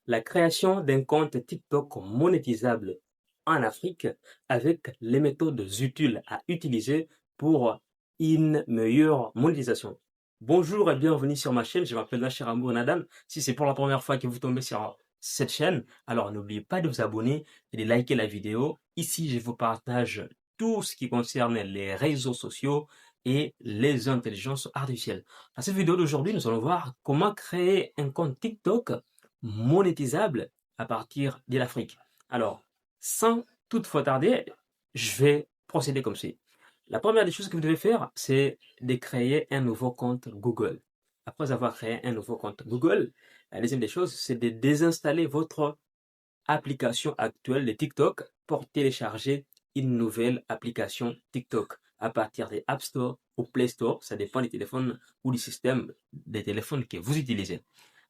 la création d'un compte TikTok monétisable en Afrique avec les méthodes utiles à utiliser pour une meilleure monétisation. Bonjour et bienvenue sur ma chaîne, je m'appelle Nasher Amour Nadan. Si c'est pour la première fois que vous tombez sur cette chaîne, alors n'oubliez pas de vous abonner et de liker la vidéo. Ici, je vous partage tout ce qui concerne les réseaux sociaux et les intelligences artificielles. Dans cette vidéo d'aujourd'hui, nous allons voir comment créer un compte TikTok monétisable à partir de l'Afrique. Alors, sans toutefois tarder, je vais procéder comme ci. La première des choses que vous devez faire, c'est de créer un nouveau compte Google. Après avoir créé un nouveau compte Google, la deuxième des choses, c'est de désinstaller votre application actuelle de TikTok pour télécharger une nouvelle application TikTok à partir des App Store ou Play Store. Ça dépend des téléphones ou du système des téléphones que vous utilisez.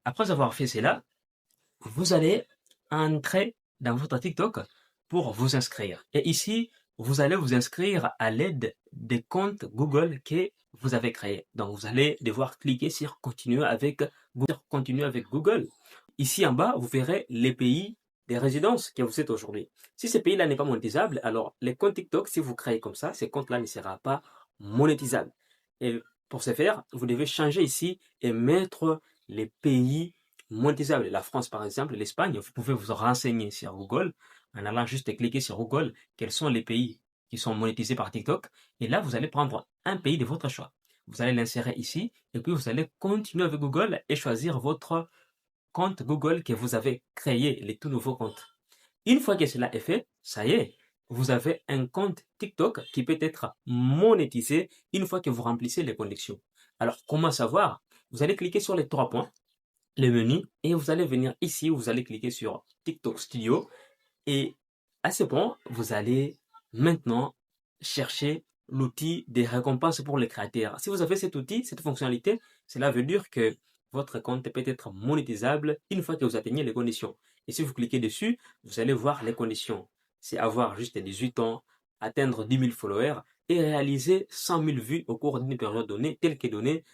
Après avoir fait cela, vous allez entrer dans votre TikTok pour vous inscrire. Et ici, vous allez vous inscrire à l'aide des comptes Google que vous avez créés. Donc, vous allez devoir cliquer sur continuer avec Google. Ici en bas, vous verrez les pays des résidences que vous êtes aujourd'hui. Si ce pays-là n'est pas monétisable, alors les comptes TikTok, si vous créez comme ça, ces comptes-là ne seront pas monétisables. Et pour ce faire, vous devez changer ici et mettre les pays monétisables. La France, par exemple, l'Espagne, vous pouvez vous renseigner sur Google en allant juste cliquer sur Google, quels sont les pays qui sont monétisés par TikTok. Et là, vous allez prendre un pays de votre choix. Vous allez l'insérer ici et puis vous allez continuer avec Google et choisir votre compte Google que vous avez créé, les tout nouveaux comptes. Une fois que cela est fait, ça y est, vous avez un compte TikTok qui peut être monétisé une fois que vous remplissez les conditions. Alors, comment savoir? Vous allez cliquer sur les trois points, le menu, et vous allez venir ici, vous allez cliquer sur TikTok Studio, et à ce point, vous allez maintenant chercher l'outil des récompenses pour les créateurs. Si vous avez cet outil, cette fonctionnalité, cela veut dire que votre compte peut être monétisable une fois que vous atteignez les conditions. Et si vous cliquez dessus, vous allez voir les conditions. C'est avoir juste 18 ans, atteindre 10 000 followers et réaliser 100 000 vues au cours d'une période donnée, telle qu'est donnée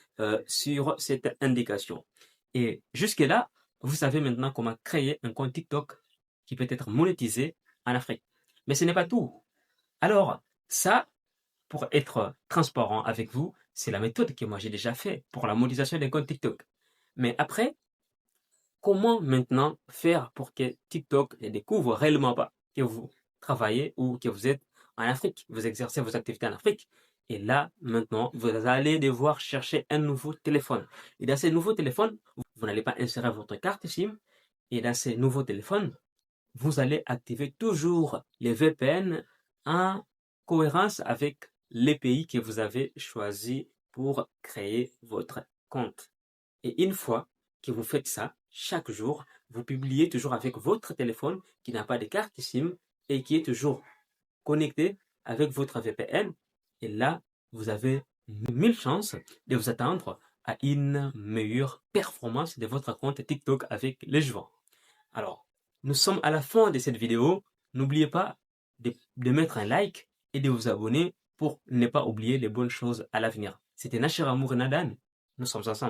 sur cette indication. Et jusque-là, vous savez maintenant comment créer un compte TikTok qui peut être monétisé en Afrique. Mais ce n'est pas tout. Alors, ça, pour être transparent avec vous, c'est la méthode que moi j'ai déjà fait pour la monétisation des comptes TikTok. Mais après, comment maintenant faire pour que TikTok ne découvre réellement pas que vous travaillez ou que vous êtes en Afrique, vous exercez vos activités en Afrique? Et là, maintenant, vous allez devoir chercher un nouveau téléphone. Et dans ces nouveaux téléphones, vous n'allez pas insérer votre carte SIM. Et dans ces nouveaux téléphones, vous allez activer toujours les VPN en cohérence avec les pays que vous avez choisis pour créer votre compte. Et une fois que vous faites ça, chaque jour, vous publiez toujours avec votre téléphone qui n'a pas de carte SIM et qui est toujours connecté avec votre VPN. Et là, vous avez 1000 chances de vous attendre à une meilleure performance de votre compte TikTok avec les joueurs. Alors, nous sommes à la fin de cette vidéo. N'oubliez pas de mettre un like et de vous abonner pour ne pas oublier les bonnes choses à l'avenir. C'était Nasher Amour Nadan. Nous sommes ensemble.